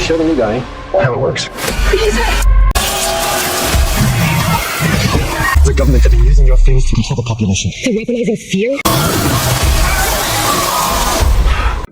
show the new guy how it works. The government have been using your things to control the population. To weaponizing fear?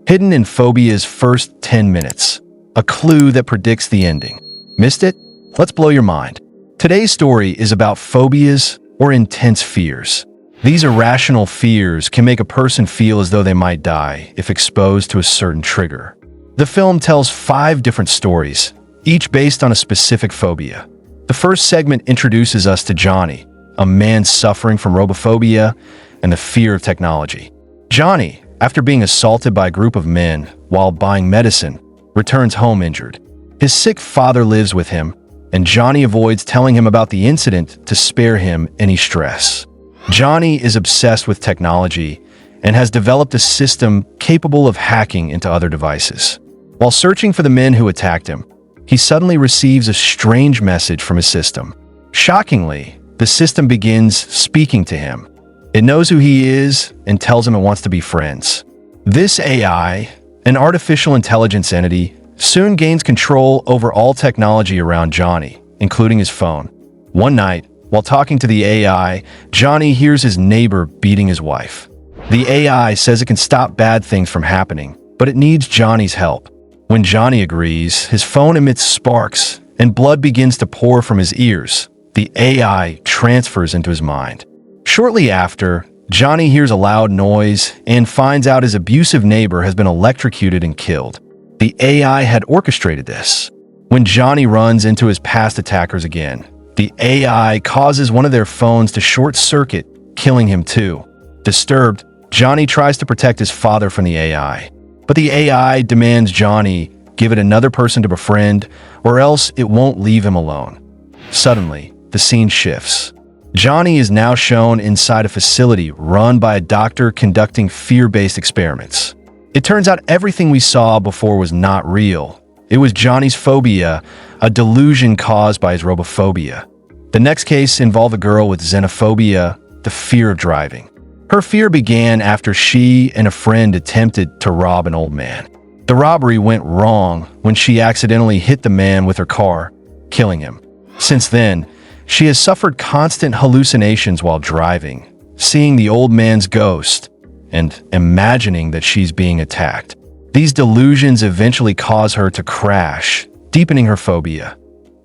Hidden in Phobia's first 10 minutes. A clue that predicts the ending. Missed it? Let's blow your mind. Today's story is about phobias or intense fears. These irrational fears can make a person feel as though they might die if exposed to a certain trigger. The film tells 5 different stories, each based on a specific phobia. The first segment introduces us to Johnny, a man suffering from robophobia and the fear of technology. Johnny, after being assaulted by a group of men while buying medicine, returns home injured. His sick father lives with him, and Johnny avoids telling him about the incident to spare him any stress. Johnny is obsessed with technology and has developed a system capable of hacking into other devices. While searching for the men who attacked him, he suddenly receives a strange message from his system. Shockingly, the system begins speaking to him. It knows who he is and tells him it wants to be friends. This AI, an artificial intelligence entity, soon gains control over all technology around Johnny, including his phone. One night, while talking to the AI, Johnny hears his neighbor beating his wife. The AI says it can stop bad things from happening, but it needs Johnny's help. When Johnny agrees, his phone emits sparks and blood begins to pour from his ears. The AI transfers into his mind. Shortly after, Johnny hears a loud noise and finds out his abusive neighbor has been electrocuted and killed. The AI had orchestrated this. When Johnny runs into his past attackers again, the AI causes one of their phones to short-circuit, killing him too. Disturbed, Johnny tries to protect his father from the AI. But the AI demands Johnny give it another person to befriend, or else it won't leave him alone. Suddenly, the scene shifts. Johnny is now shown inside a facility run by a doctor conducting fear-based experiments. It turns out everything we saw before was not real. It was Johnny's phobia, a delusion caused by his robophobia. The next case involved a girl with xenophobia, the fear of driving. Her fear began after she and a friend attempted to rob an old man. The robbery went wrong when she accidentally hit the man with her car, killing him. Since then, she has suffered constant hallucinations while driving, seeing the old man's ghost and imagining that she's being attacked. These delusions eventually cause her to crash, deepening her phobia.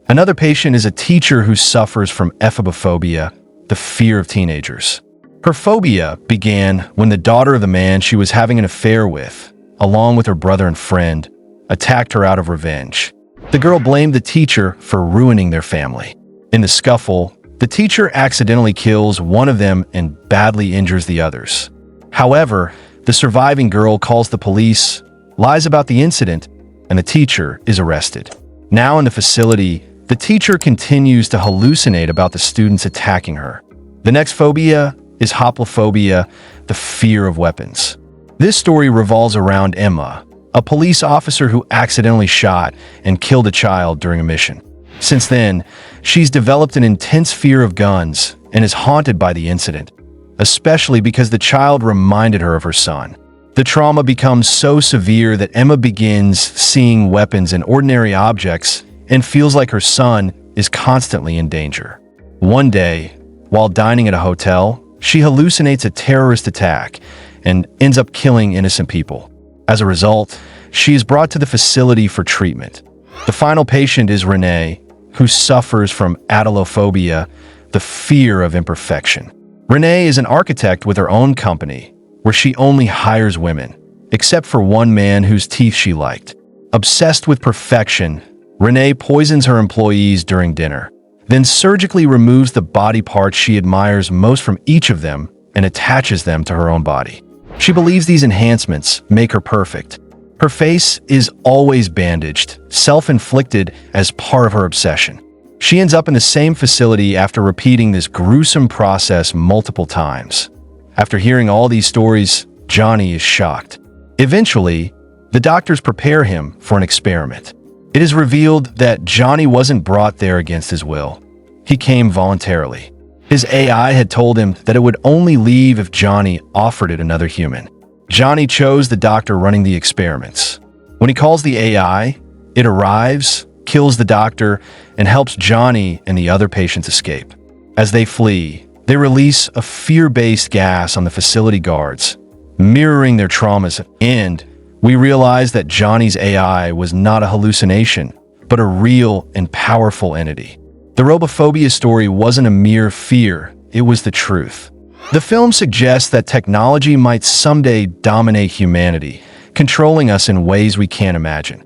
Another patient is a teacher who suffers from ephobophobia, the fear of teenagers. Her phobia began when the daughter of the man she was having an affair with, along with her brother and friend, attacked her out of revenge. The girl blamed the teacher for ruining their family. In the scuffle, the teacher accidentally kills one of them and badly injures the others. However, the surviving girl calls the police, lies about the incident, and the teacher is arrested. Now in the facility, the teacher continues to hallucinate about the students attacking her. The next phobia is hoplophobia, the fear of weapons. This story revolves around Emma, a police officer who accidentally shot and killed a child during a mission. Since then, she's developed an intense fear of guns and is haunted by the incident, especially because the child reminded her of her son. The trauma becomes so severe that Emma begins seeing weapons and ordinary objects and feels like her son is constantly in danger. One day, while dining at a hotel, she hallucinates a terrorist attack and ends up killing innocent people. As a result, she is brought to the facility for treatment. The final patient is Renee, who suffers from atylophobia, the fear of imperfection. Renee is an architect with her own company, where she only hires women, except for one man whose teeth she liked. Obsessed with perfection, Renee poisons her employees during dinner, then surgically removes the body parts she admires most from each of them and attaches them to her own body. She believes these enhancements make her perfect. Her face is always bandaged, self-inflicted as part of her obsession. She ends up in the same facility after repeating this gruesome process multiple times. After hearing all these stories, Johnny is shocked. Eventually, the doctors prepare him for an experiment. It is revealed that Johnny wasn't brought there against his will. He came voluntarily. His AI had told him that it would only leave if Johnny offered it another human. Johnny chose the doctor running the experiments. When he calls the AI, It arrives, kills the doctor, and helps Johnny and the other patients escape. As they flee, they release a fear-based gas on the facility guards, mirroring their traumas, and we realize that Johnny's AI was not a hallucination, but a real and powerful entity. The robophobia story wasn't a mere fear, it was the truth. The film suggests that technology might someday dominate humanity, controlling us in ways we can't imagine.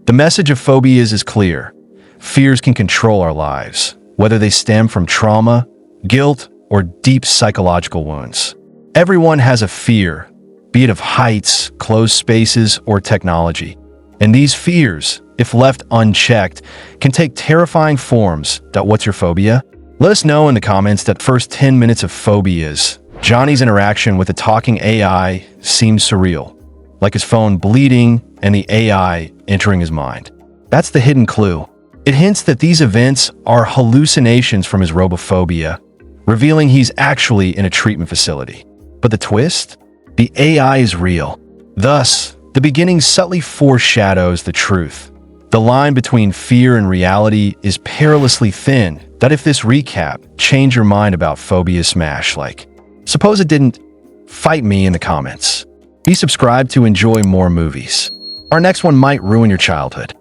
The message of Phobias is clear. Fears can control our lives, whether they stem from trauma, guilt, or deep psychological wounds. Everyone has a fear, be it of heights, closed spaces, or technology. And these fears, if left unchecked, can take terrifying forms. What's your phobia? Let us know in the comments. That first 10 minutes of Phobias, Johnny's interaction with the talking AI seems surreal, like his phone bleeding and the AI entering his mind. That's the hidden clue. It hints that these events are hallucinations from his robophobia, revealing he's actually in a treatment facility. But the twist? The AI is real. Thus, the beginning subtly foreshadows the truth. The line between fear and reality is perilously thin. That if this recap changed your mind about Phobia, smash like. Suppose it didn't. Fight me in the comments. Be subscribed to enjoy more movies. Our next one might ruin your childhood.